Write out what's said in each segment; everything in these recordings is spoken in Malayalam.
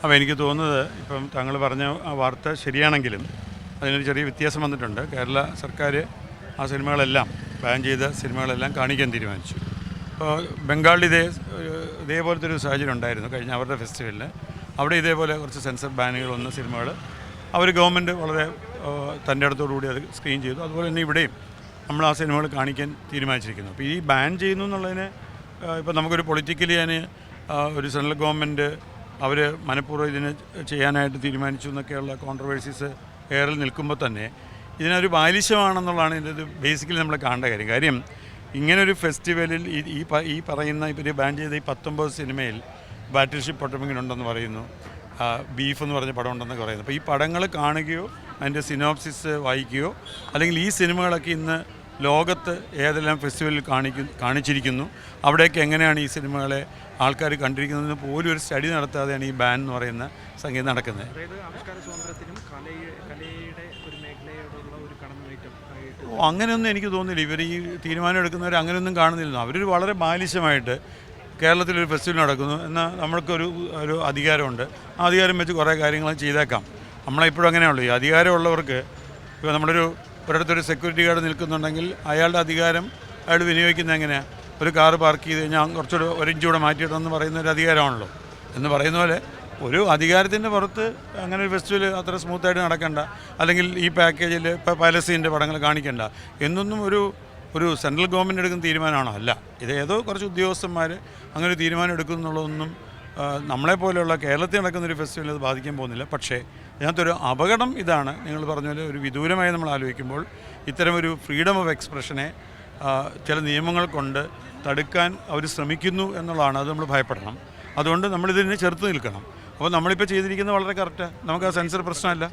അപ്പോൾ എനിക്ക് തോന്നുന്നത് ഇപ്പം താങ്കൾ പറഞ്ഞ ആ വാർത്ത ശരിയാണെങ്കിലും അതിനൊരു ചെറിയ വ്യത്യാസം വന്നിട്ടുണ്ട്. കേരള സർക്കാർ ആ സിനിമകളെല്ലാം ബാൻ ചെയ്ത സിനിമകളെല്ലാം കാണിക്കാൻ തീരുമാനിച്ചു. അപ്പോൾ ബംഗാളിൽ ഇതേപോലത്തെ ഒരു സാഹചര്യം ഉണ്ടായിരുന്നു കഴിഞ്ഞ അവരുടെ ഫെസ്റ്റിവലിൽ. അവിടെ ഇതേപോലെ കുറച്ച് സെൻസർ ബാനുകൾ വന്ന സിനിമകൾ അവർ ഗവൺമെൻറ് വളരെ തൻ്റെ അടുത്തോടുകൂടി അത് സ്ക്രീൻ ചെയ്തു. അതുപോലെ തന്നെ ഇവിടെയും നമ്മൾ ആ സിനിമകൾ കാണിക്കാൻ തീരുമാനിച്ചിരിക്കുന്നു. അപ്പോൾ ഈ ബാൻ ചെയ്യുന്നു എന്നുള്ളതിന് ഇപ്പോൾ നമുക്കൊരു പൊളിറ്റിക്കലി അതിന് ഒരു സെൻട്രൽ ഗവൺമെൻറ് അവർ മനഃപൂർവ്വം ഇതിന് ചെയ്യാനായിട്ട് തീരുമാനിച്ചു എന്നൊക്കെയുള്ള കോൺട്രവേഴ്സീസ് ഏറിൽ നിൽക്കുമ്പോൾ തന്നെ ഇതിനൊരു ബാലിശമാണെന്നുള്ളതാണ് ഇതിൻ്റെ ബേസിക്കലി നമ്മൾ കാണേണ്ട കാര്യം. ഇങ്ങനൊരു ഫെസ്റ്റിവലിൽ ഈ പറയുന്ന ഇവർ ബാൻ ചെയ്ത ഈ 19 സിനിമയിൽ ബാറ്റിൽ ഷിപ്പ് പൊട്ടമിങ്ങനുണ്ടെന്ന് പറയുന്നു, ബീഫ് എന്ന് പറഞ്ഞ പടം ഉണ്ടെന്ന് പറയുന്നു. അപ്പോൾ ഈ പടങ്ങൾ കാണുകയോ അതിൻ്റെ സിനോപ്സിസ് വായിക്കുകയോ അല്ലെങ്കിൽ ഈ സിനിമകളൊക്കെ ഇന്ന് ലോകത്ത് ഏതെല്ലാം ഫെസ്റ്റിവലിൽ കാണിച്ചിരിക്കുന്നു, അവിടേക്ക് എങ്ങനെയാണ് ഈ സിനിമകളെ ആൾക്കാർ കണ്ടിരിക്കുന്നതെന്ന് പോലും ഒരു സ്റ്റഡി നടത്താതെയാണ് ഈ ബാൻ എന്ന് പറയുന്ന സംഗീതം നടക്കുന്നത്. അങ്ങനെയൊന്നും എനിക്ക് തോന്നുന്നില്ല. ഇവർ ഈ തീരുമാനം എടുക്കുന്നവർ അങ്ങനെയൊന്നും കാണുന്നില്ല. അവരൊരു വളരെ ബാലിശമായിട്ട് കേരളത്തിലൊരു ഫെസ്റ്റിവൽ നടക്കുന്നു എന്നാൽ നമ്മൾക്കൊരു അധികാരമുണ്ട്, ആ അധികാരം വെച്ച് കുറേ കാര്യങ്ങൾ ചെയ്തേക്കാം. നമ്മളെപ്പോഴും അങ്ങനെയുള്ളൂ. ഈ അധികാരമുള്ളവർക്ക് ഇപ്പോൾ ഒരിടത്തൊരു സെക്യൂരിറ്റി ഗാർഡ് നിൽക്കുന്നുണ്ടെങ്കിൽ അയാളുടെ അധികാരം അയാൾ വിനിയോഗിക്കുന്നത് എങ്ങനെയാണ്? ഒരു കാറ് പാർക്ക് ചെയ്ത് കഴിഞ്ഞാൽ കുറച്ചുകൂടെ 1 ഇഞ്ച് കൂടെ മാറ്റിയിടണമെന്ന് പറയുന്ന ഒരു അധികാരമാണല്ലോ. എന്ന് പറയുന്ന പോലെ ഒരു അധികാരത്തിൻ്റെ പുറത്ത് അങ്ങനെ ഒരു ഫെസ്റ്റിവൽ അത്ര സ്മൂത്തായിട്ട് നടക്കണ്ട, അല്ലെങ്കിൽ ഈ പാക്കേജിൽ ഇപ്പോൾ പാലസ്തീൻ്റെ പടങ്ങൾ കാണിക്കണ്ട എന്നൊന്നും ഒരു സെൻട്രൽ ഗവൺമെൻറ് എടുക്കുന്ന തീരുമാനമാണോ? അല്ല. ഇത് ഏതോ കുറച്ച് ഉദ്യോഗസ്ഥന്മാർ അങ്ങനെ ഒരു തീരുമാനം എടുക്കുന്നുള്ളതൊന്നും നമ്മളെപ്പോലെയുള്ള കേരളത്തിൽ നടക്കുന്നൊരു ഫെസ്റ്റിവൽ അത് ബാധിക്കാൻ പോകുന്നില്ല. പക്ഷേ ഇതിനകത്തൊരു അപകടം ഇതാണ്, നിങ്ങൾ പറഞ്ഞ പോലെ ഒരു വിദൂരമായി നമ്മൾ ആലോചിക്കുമ്പോൾ ഇത്തരം ഒരു ഫ്രീഡം ഓഫ് എക്സ്പ്രഷനെ ചില നിയമങ്ങൾ കൊണ്ട് തടുക്കാൻ അവർ ശ്രമിക്കുന്നു എന്നുള്ളതാണ്. അത് നമ്മൾ ഭയപ്പെടണം. അതുകൊണ്ട് നമ്മളിതിനെ ചെറുത്ത് നിൽക്കണം. അപ്പോൾ നമ്മളിപ്പോൾ ചെയ്തിരിക്കുന്നത് വളരെ കറക്റ്റാണ്. നമുക്ക് ആ സെൻസർ പ്രശ്നമല്ല.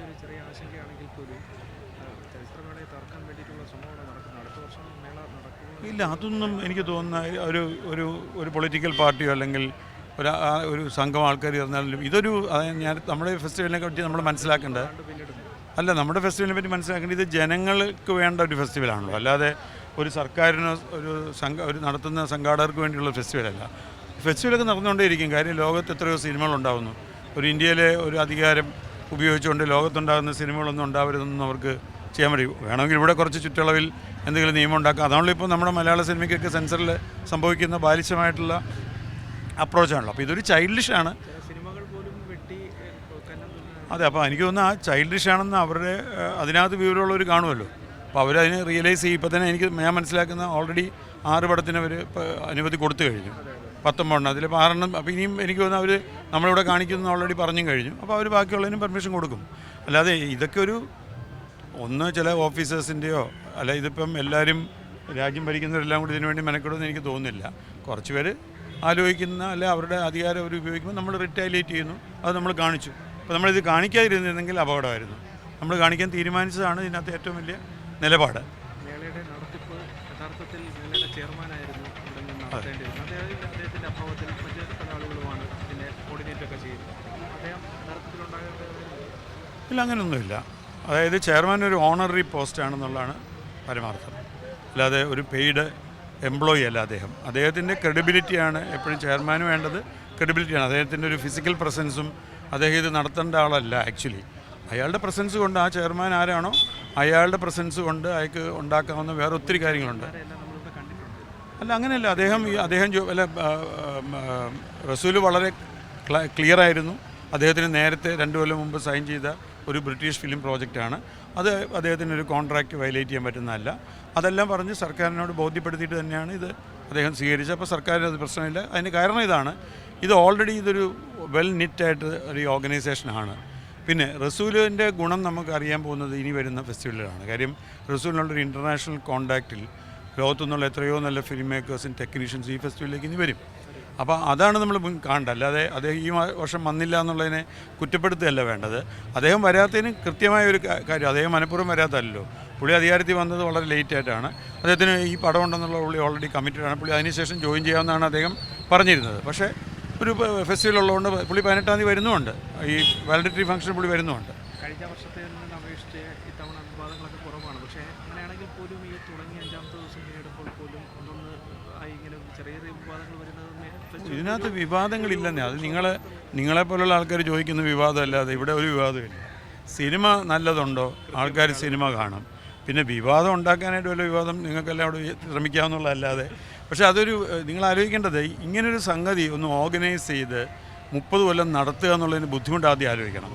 ഇല്ല, അതൊന്നും എനിക്ക് തോന്നുന്ന ഒരു പൊളിറ്റിക്കൽ പാർട്ടിയോ അല്ലെങ്കിൽ ഒരു സംഘം ആൾക്കാർ പറഞ്ഞാലും ഇതൊരു നമ്മുടെ ഫെസ്റ്റിവലിനെ പറ്റി നമ്മൾ മനസ്സിലാക്കേണ്ടത് നമ്മുടെ ഫെസ്റ്റിവലിനെ പറ്റി മനസ്സിലാക്കേണ്ടത് ഇത് ജനങ്ങൾക്ക് വേണ്ട ഒരു ഫെസ്റ്റിവലാണല്ലോ, അല്ലാതെ ഒരു സർക്കാരിനോ ഒരു നടത്തുന്ന സംഘാടകർക്ക് വേണ്ടിയുള്ള ഫെസ്റ്റിവലല്ല. ഫെസ്റ്റിവലൊക്കെ നടന്നുകൊണ്ടേയിരിക്കും. കാര്യം ലോകത്ത് എത്രയോ സിനിമകളുണ്ടാകുന്നു. ഒരു ഇന്ത്യയിലെ ഒരു അധികാരം ഉപയോഗിച്ചുകൊണ്ട് ലോകത്തുണ്ടാകുന്ന സിനിമകളൊന്നും ഉണ്ടാവരുതെന്നും അവർക്ക് ചെയ്യാൻ പറ്റും. വേണമെങ്കിൽ ഇവിടെ കുറച്ച് ചുറ്റളവിൽ എന്തെങ്കിലും നിയമം ഉണ്ടാക്കാം. അതാണല്ലോ ഇപ്പോൾ നമ്മുടെ മലയാള സിനിമയ്ക്കൊക്കെ സെൻസറിൽ സംഭവിക്കുന്ന ബാലിശമായിട്ടുള്ള അപ്രോച്ചാണല്ലോ. അപ്പോൾ ഇതൊരു ചൈൽഡിഷാണ്. അതെ, അപ്പോൾ എനിക്ക് തോന്നുന്നു ആ ചൈൽഡിഷാണെന്ന് അവരുടെ അതിനകത്ത് വിവരമുള്ളവർ കാണുമല്ലോ. അപ്പോൾ അവരതിനെ റിയലൈസ് ചെയ്യും. ഇപ്പോൾ തന്നെ ഞാൻ മനസ്സിലാക്കുന്ന ഓൾറെഡി 6 പടത്തിന് അവർ അനുമതി കൊടുത്തു കഴിഞ്ഞു. 19 അതിലിപ്പോൾ 6 അപ്പോൾ ഇനിയും എനിക്ക് തോന്നുന്നു അവർ നമ്മളിവിടെ കാണിക്കുന്ന ഓൾറെഡി പറഞ്ഞും കഴിഞ്ഞു. അപ്പോൾ അവർ ബാക്കിയുള്ളതിനും പെർമിഷൻ കൊടുക്കും. അല്ലാതെ ഇതൊക്കെ ചില ഓഫീസേഴ്സിൻ്റെയോ അല്ല, ഇതിപ്പം എല്ലാവരും രാജ്യം ഭരിക്കുന്നവരെല്ലാം കൂടി ഇതിനു വേണ്ടി മെനക്കെടുമെന്ന് എനിക്ക് തോന്നുന്നില്ല. കുറച്ച് പേര് ആലോചിക്കുന്ന അവരുടെ അധികാരം അവർ ഉപയോഗിക്കുമ്പോൾ നമ്മൾ റിറ്റാലിയേറ്റ് ചെയ്യുന്നു. അത് നമ്മൾ കാണിച്ചു. അപ്പോൾ നമ്മളിത് കാണിക്കാതിരുന്നിരുന്നെങ്കിൽ അപകടമായിരുന്നു. നമ്മൾ കാണിക്കാൻ തീരുമാനിച്ചതാണ് ഇതിനകത്ത് ഏറ്റവും വലിയ നിലപാട്. ഇല്ല, അങ്ങനെയൊന്നുമില്ല. അതായത് ചെയർമാൻ ഒരു ഓണററി പോസ്റ്റാണെന്നുള്ളതാണ് പരമാർത്ഥം, അല്ലാതെ ഒരു പെയ്ഡ് എംപ്ലോയി അല്ല അദ്ദേഹത്തിൻ്റെ ക്രെഡിബിലിറ്റിയാണ് എപ്പോഴും ചെയർമാന് വേണ്ടത്. ക്രെഡിബിലിറ്റിയാണ് അദ്ദേഹത്തിൻ്റെ ഒരു ഫിസിക്കൽ പ്രസൻസും. അദ്ദേഹം ഇത് നടത്തേണ്ട ആളല്ല. ആക്ച്വലി അയാളുടെ പ്രസൻസ് കൊണ്ട് ആ ചെയർമാൻ ആരാണോ അയാളുടെ പ്രസൻസ് കൊണ്ട് അയാൾക്ക് ഉണ്ടാക്കാവുന്ന വേറെ ഒത്തിരി കാര്യങ്ങളുണ്ട്. അല്ല, അങ്ങനെയല്ല. റസൂല് വളരെ ക്ലിയറായിരുന്നു. അദ്ദേഹത്തിന് നേരത്തെ 2 കൊല്ലം മുമ്പ് സൈൻ ചെയ്ത ഒരു ബ്രിട്ടീഷ് ഫിലിം പ്രോജക്റ്റാണ് അത്. അദ്ദേഹത്തിന് ഒരു കോൺട്രാക്റ്റ് വയലേറ്റ് ചെയ്യാൻ പറ്റുന്നതല്ല. അതെല്ലാം പറഞ്ഞ് സർക്കാരിനോട് ബോധ്യപ്പെടുത്തിയിട്ട് തന്നെയാണ് ഇത് അദ്ദേഹം സ്വീകരിച്ചത്. അപ്പോൾ സർക്കാരിന് അത് പ്രശ്നമില്ല. അതിന് കാരണം ഇത് ഓൾറെഡി ഇതൊരു വെൽ നിറ്റായിട്ട് ഒരു ഓർഗനൈസേഷനാണ്. പിന്നെ റസൂലിൻ്റെ ഗുണം നമുക്ക് അറിയാൻ പോകുന്നത് ഇനി വരുന്ന ഫെസ്റ്റിവലിലാണ്. കാര്യം റസൂലിനുള്ളൊരു ഇൻ്റർനാഷണൽ കോൺടാക്റ്റിൽ ലോകത്തുനിന്നുള്ള എത്രയോ നല്ല ഫിലിം മേക്കേഴ്സും ടെക്നീഷ്യൻസും ഈ ഫെസ്റ്റിവലിലേക്ക് ഇനി വരും. അപ്പോൾ അതാണ് നമ്മൾ കാണേണ്ടത്. അല്ലാതെ അദ്ദേഹം ഈ വർഷം വന്നില്ല എന്നുള്ളതിനെ കുറ്റപ്പെടുത്തുകയല്ല വേണ്ടത്. അദ്ദേഹം വരാത്തതിന് കൃത്യമായ ഒരു കാര്യം, അദ്ദേഹം മനഃപൂർവ്വം വരാത്തല്ലോ. പുള്ളി അധികാരത്തിൽ വന്നത് വളരെ ലേറ്റായിട്ടാണ്. അദ്ദേഹത്തിന് ഈ പടം ഉണ്ടെന്നുള്ള പുള്ളി ഓൾറെഡി കമ്മിറ്റഡാണ്. പുള്ളി അതിനുശേഷം ജോയിൻ ചെയ്യാമെന്നാണ് അദ്ദേഹം പറഞ്ഞിരുന്നത്. പക്ഷേ ഒരു ഫെസ്റ്റിവൽ ഉള്ളതുകൊണ്ട് പുള്ളി 18-ാം തീയതി വരുന്നുമുണ്ട്. ഈ വാലഡിറ്ററി ഫംഗ്ഷൻ പുള്ളി വരുന്നുമുണ്ട്. കഴിഞ്ഞ വർഷത്തെ അപേക്ഷിച്ച് ഇത്തവണ വിവാദങ്ങളൊക്കെ കുറവാണ്. പക്ഷേ അങ്ങനെയാണെങ്കിൽ പോലും ഈ തുടങ്ങി 5-ാമത്തെ ദിവസം പിന്നീടുമ്പോൾ പോലും ഇങ്ങനെ ചെറിയ ചെറിയ വിവാദങ്ങൾ വരുന്നത് ഇതിനകത്ത് വിവാദങ്ങളില്ലെന്നേ. അത് നിങ്ങൾ നിങ്ങളെപ്പോലുള്ള ആൾക്കാർ ചോദിക്കുന്ന വിവാദമല്ലാതെ ഇവിടെ ഒരു വിവാദമില്ല. സിനിമ നല്ലതുണ്ടോ, ആൾക്കാർ സിനിമ കാണും. പിന്നെ വിവാദം ഉണ്ടാക്കാനായിട്ട് വല്ല വിവാദം നിങ്ങൾക്കെല്ലാം അവിടെ ശ്രമിക്കാമെന്നുള്ളതല്ലാതെ. പക്ഷേ അതൊരു നിങ്ങൾ ആലോചിക്കേണ്ടത് ഇങ്ങനൊരു സംഗതി ഒന്ന് ഓർഗനൈസ് ചെയ്ത് 30 കൊല്ലം നടത്തുക എന്നുള്ളതിന് ബുദ്ധിമുട്ട് ആദ്യം ആലോചിക്കണം.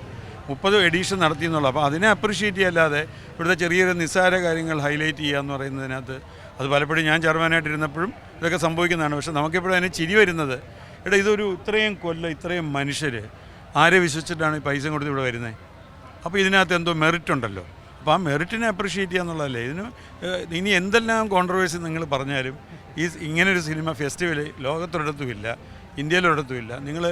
30 എഡീഷൻ നടത്തി എന്നുള്ളത്. അപ്പോൾ അതിനെ അപ്രിഷ്യേറ്റ് ചെയ്യാല്ലാതെ ഇവിടുത്തെ ചെറിയൊരു നിസ്സാര കാര്യങ്ങൾ ഹൈലൈറ്റ് ചെയ്യുക എന്ന് പറയുന്നതിനകത്ത് അത് പലപ്പോഴും ഞാൻ ചെയർമാനായിട്ടിരുന്നപ്പോഴും ഇതൊക്കെ സംഭവിക്കുന്നതാണ്. പക്ഷേ നമുക്കെപ്പോഴും അതിന് ചിരി വരുന്നത് ഇതൊരു ഇത്രയും കൊല്ലം ഇത്രയും മനുഷ്യർ ആരെ വിശ്വസിച്ചിട്ടാണ് ഈ പൈസ കൊടുത്ത് ഇവിടെ വരുന്നത്? അപ്പോൾ ഇതിനകത്ത് എന്തോ മെറിറ്റ് ഉണ്ടല്ലോ. അപ്പോൾ ആ മെറിറ്റിനെ അപ്രിഷ്യേറ്റ് ചെയ്യുക എന്നുള്ളതല്ലേ. ഇനി എന്തെല്ലാം കോൺട്രവേഴ്സി നിങ്ങൾ പറഞ്ഞാലും ഇങ്ങനൊരു സിനിമ ഫെസ്റ്റിവൽ ലോകത്തൊരിടത്തുമില്ല, ഇന്ത്യയിലൊരിടത്തുമില്ല. നിങ്ങൾ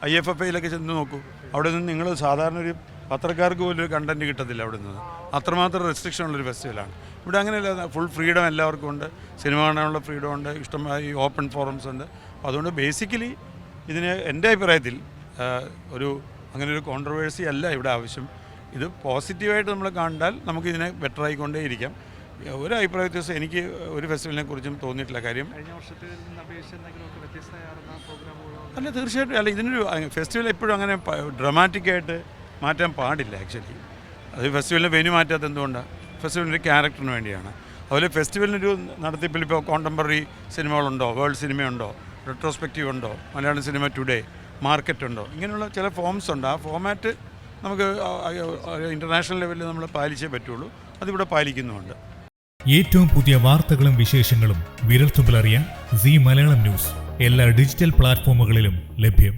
IFFIയിലൊക്കെ ചെന്ന് നോക്കൂ. അവിടെ നിന്ന് നിങ്ങൾ സാധാരണ ഒരു പത്രക്കാർക്ക് പോലും ഒരു കണ്ടൻറ്റ് കിട്ടത്തില്ല. അവിടെ നിന്ന് അത്രമാത്രം റെസ്ട്രിക്ഷൻ ഉള്ളൊരു ഫെസ്റ്റിവലാണ്. ഇവിടെ അങ്ങനെയല്ല, ഫുൾ ഫ്രീഡം എല്ലാവർക്കും ഉണ്ട്. സിനിമ കാണാനുള്ള ഫ്രീഡം ഉണ്ട്, ഇഷ്ടമായി ഓപ്പൺ ഫോറംസ് ഉണ്ട്. അതുകൊണ്ട് ബേസിക്കലി ഇതിന് എൻ്റെ അഭിപ്രായത്തിൽ അങ്ങനെ ഒരു കോൺട്രവേഴ്സി അല്ല ഇവിടെ ആവശ്യം. ഇത് പോസിറ്റീവായിട്ട് നമ്മൾ കണ്ടാൽ നമുക്കിതിനെ ബെറ്റർ ആയിക്കൊണ്ടേയിരിക്കാം. ഒരു അഭിപ്രായ വ്യത്യാസം എനിക്ക് ഒരു ഫെസ്റ്റിവലിനെ കുറിച്ചും തോന്നിയിട്ടില്ല. കാര്യം അല്ല, തീർച്ചയായിട്ടും അല്ല. ഇതിനൊരു ഫെസ്റ്റിവൽ എപ്പോഴും അങ്ങനെ ഡ്രമാറ്റിക്കായിട്ട് മാറ്റാൻ പാടില്ല. ആക്ച്വലി അത് ഫെസ്റ്റിവലിൻ്റെ വെന്യൂ മാറ്റാത്ത എന്തുകൊണ്ടാണ്? ഫെസ്റ്റിവലിൻ്റെ ക്യാരക്ടറിന് വേണ്ടിയാണ്. അതുപോലെ ഫെസ്റ്റിവലിനൊരു നടത്തിപ്പിൽ ഇപ്പോൾ കോണ്ടംപററി സിനിമകളുണ്ടോ, വേൾഡ് സിനിമയുണ്ടോ, റെട്രോസ്പെക്റ്റീവ് ഉണ്ടോ, മലയാളം സിനിമ ടുഡേ, മാർക്കറ്റ് ഉണ്ടോ, ഇങ്ങനെയുള്ള ചില ഫോംസ് ഉണ്ട്. ആ ഫോമാറ്റ് നമുക്ക് ഇൻ്റർനാഷണൽ ലെവലിൽ നമ്മൾ പാലിച്ചേ പറ്റുള്ളൂ. അതിവിടെ പാലിക്കുന്നുമുണ്ട്. ഏറ്റവും പുതിയ വാർത്തകളും വിശേഷങ്ങളും വിരൽത്തുമ്പിലറിയാൻ സീ മലയാളം ന്യൂസ് എല്ലാ ഡിജിറ്റൽ പ്ലാറ്റ്ഫോമുകളിലും ലഭ്യം.